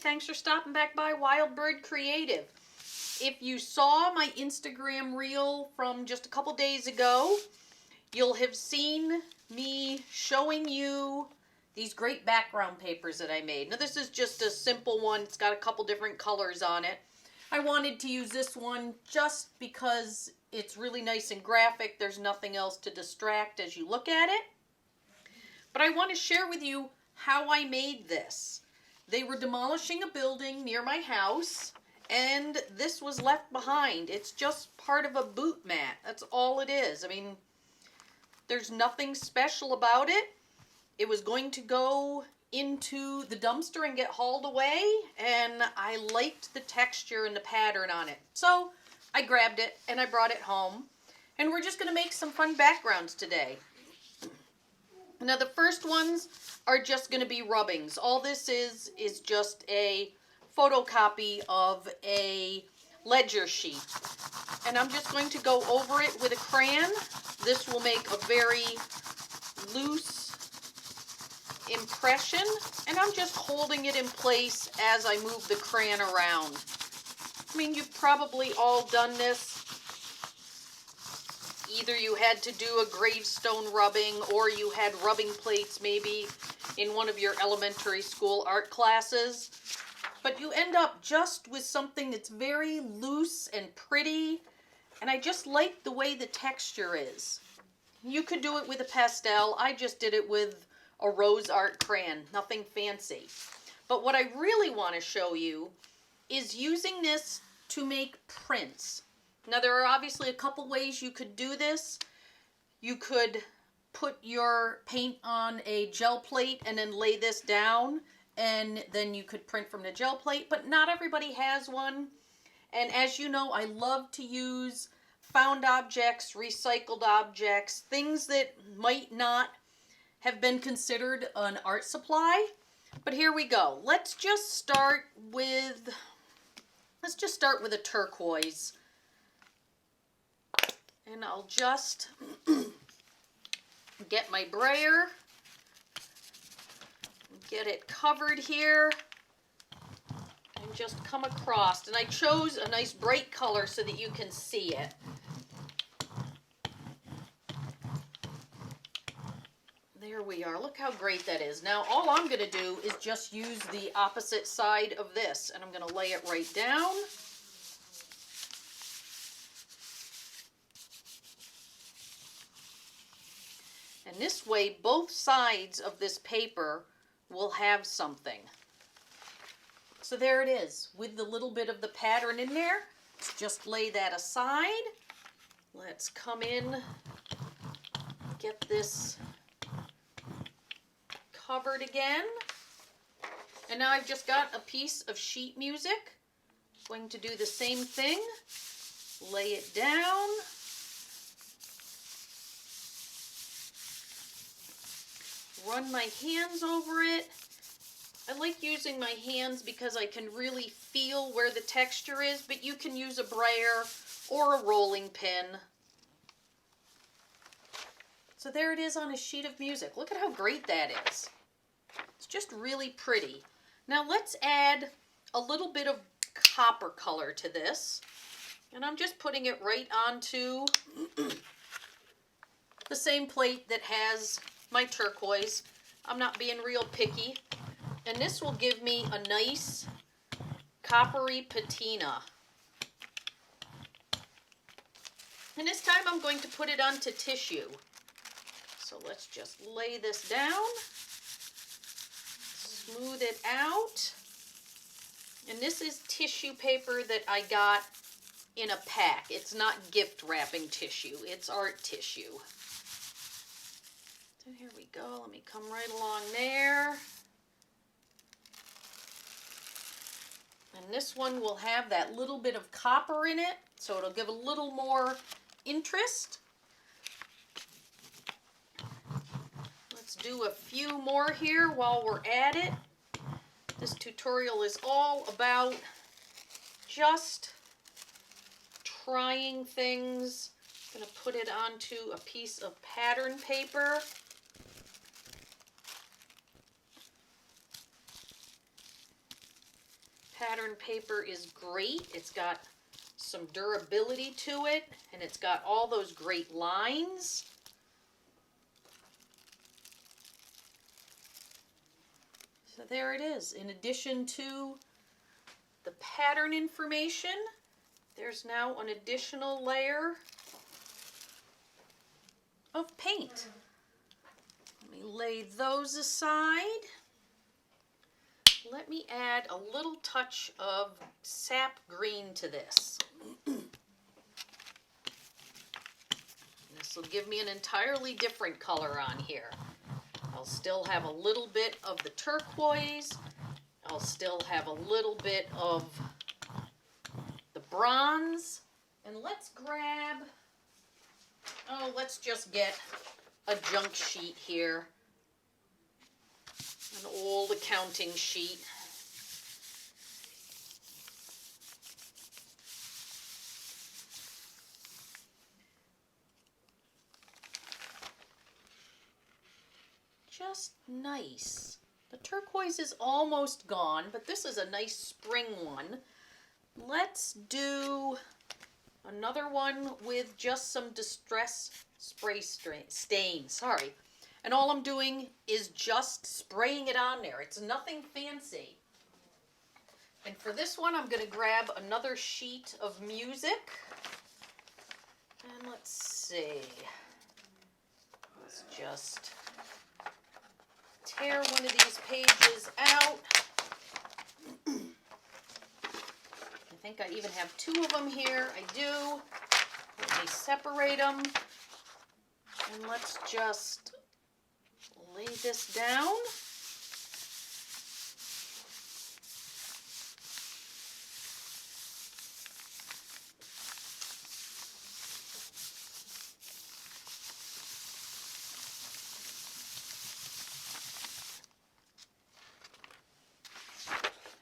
Thanks for stopping back by Wild Bird Creative. If you saw my Instagram reel from just a couple days ago, you'll have seen me showing you these great background papers that I made. Now this is just a simple one. It's got a couple different colors on it. I wanted to use this one just because it's really nice and graphic. There's nothing else to distract as you look at it. But I want to share with you how I made this. They were demolishing a building near my house, and this was left behind. It's just part of a boot mat. That's all it is. I mean, there's nothing special about it. It was going to go into the dumpster and get hauled away, and I liked the texture and the pattern on it. So I grabbed it and I brought it home, and we're just going to make some fun backgrounds today. Now the first ones are just going to be rubbings. All this is just a photocopy of a ledger sheet. And I'm just going to go over it with a crayon. This will make a very loose impression. And I'm just holding it in place as I move the crayon around. I mean, you've probably all done this. Either you had to do a gravestone rubbing, or you had rubbing plates maybe in one of your elementary school art classes. But you end up just with something that's very loose and pretty, and I just like the way the texture is. You could do it with a pastel. I just did it with a rose art crayon, nothing fancy. But what I really want to show you is using this to make prints. Now there are obviously a couple ways you could do this. You could put your paint on a gel plate and then lay this down, and then you could print from the gel plate, but not everybody has one. And as you know, I love to use found objects, recycled objects, things that might not have been considered an art supply. But here we go. Let's just start with a turquoise. And I'll just get my brayer, get it covered here, and just come across. And I chose a nice bright color so that you can see it. There we are. Look how great that is. Now all I'm going to do is just use the opposite side of this, and I'm going to lay it right down. And this way, both sides of this paper will have something. So there it is, with the little bit of the pattern in there. Let's just lay that aside. Let's come in, get this covered again. And now I've just got a piece of sheet music. I'm going to do the same thing. Lay it down. Run my hands over it. I like using my hands because I can really feel where the texture is, but you can use a brayer or a rolling pin. So there it is on a sheet of music. Look at how great that is. It's just really pretty. Now let's add a little bit of copper color to this. And I'm just putting it right onto the same plate that has my turquoise. I'm not being real picky. And this will give me a nice coppery patina. And this time I'm going to put it onto tissue. So let's just lay this down. Smooth it out. And this is tissue paper that I got in a pack. It's not gift wrapping tissue. It's art tissue. So here we go. Let me come right along there. And this one will have that little bit of copper in it, so it'll give a little more interest. Let's do a few more here while we're at it. This tutorial is all about just trying things. I'm going to put it onto a piece of pattern paper. pattern paper is great. It's got some durability to it, and it's got all those great lines. So there it is. In addition to the pattern information, there's now an additional layer of paint. Let me lay those aside. Let me add a little touch of sap green to this. This will give me an entirely different color on here. I'll still have a little bit of the turquoise. I'll still have a little bit of the bronze. And let's grab, let's just get a junk sheet here. An old accounting sheet. Just nice. The turquoise is almost gone, but this is a nice spring one. Let's do another one with just some Distress Spray Stain. Sorry. And all I'm doing is just spraying it on there. It's nothing fancy. And for this one, I'm going to grab another sheet of music. And let's see. Let's just tear one of these pages out. I think I even have two of them here. I do. Let me separate them. And let's just lay this down.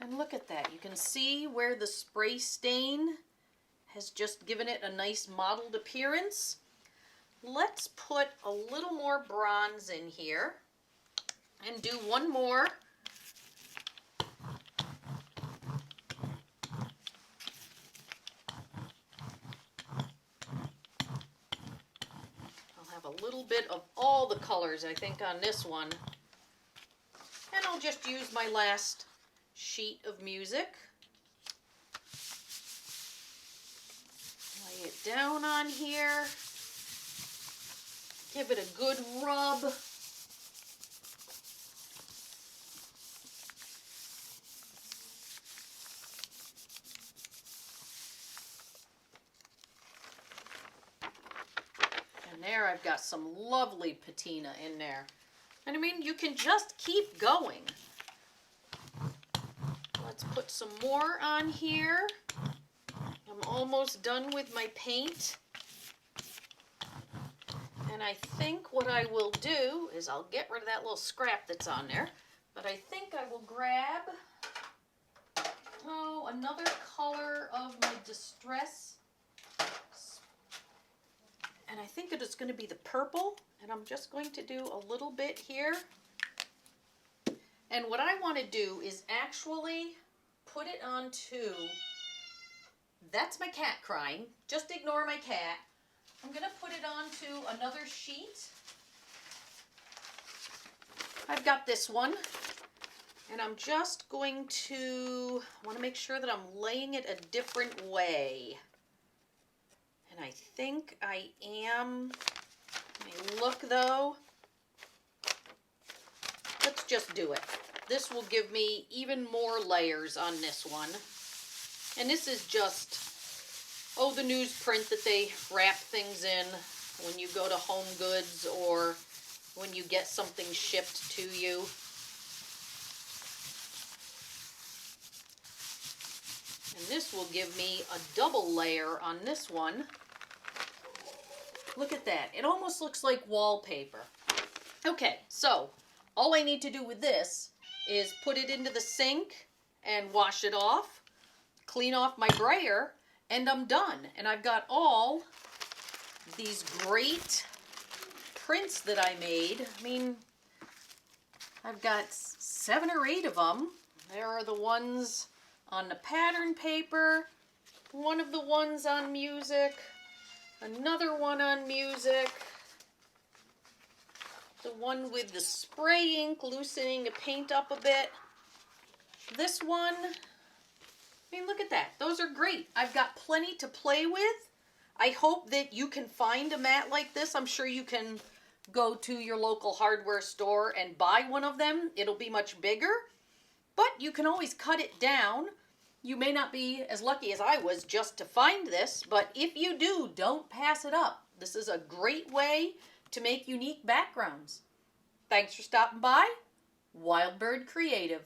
And look at that. You can see where the spray stain has just given it a nice mottled appearance. Let's put a little more bronze in here and do one more. I'll have a little bit of all the colors, I think, on this one. And I'll just use my last sheet of music. Lay it down on here. Give it a good rub. And there I've got some lovely patina in there. And I mean, you can just keep going. Let's put some more on here. I'm almost done with my paint. And I think what I will do is I'll get rid of that little scrap that's on there. But I think I will grab, another color of my Distress. And I think it is going to be the purple. And I'm just going to do a little bit here. And what I want to do is actually put it onto, that's my cat crying. Just ignore my cat. I'm going to put it onto another sheet. I've got this one. And I'm just going to, I want to make sure that I'm laying it a different way. And I think I am. Let me look though. Let's just do it. This will give me even more layers on this one. And this is just, the newsprint that they wrap things in when you go to Home Goods or when you get something shipped to you. And this will give me a double layer on this one. Look at that. It almost looks like wallpaper. Okay, so all I need to do with this is put it into the sink and wash it off, clean off my brayer, and I'm done. And I've got all these great prints that I made. I mean, I've got 7 or 8 of them. There are the ones on the pattern paper, one of the ones on music, another one on music, the one with the spray ink loosening the paint up a bit. This one, I mean, look at that. Those are great. I've got plenty to play with. I hope that you can find a mat like this. I'm sure you can go to your local hardware store and buy one of them. It'll be much bigger, but you can always cut it down. You may not be as lucky as I was just to find this, but if you do, don't pass it up. This is a great way to make unique backgrounds. Thanks for stopping by. Wild Bird Creative.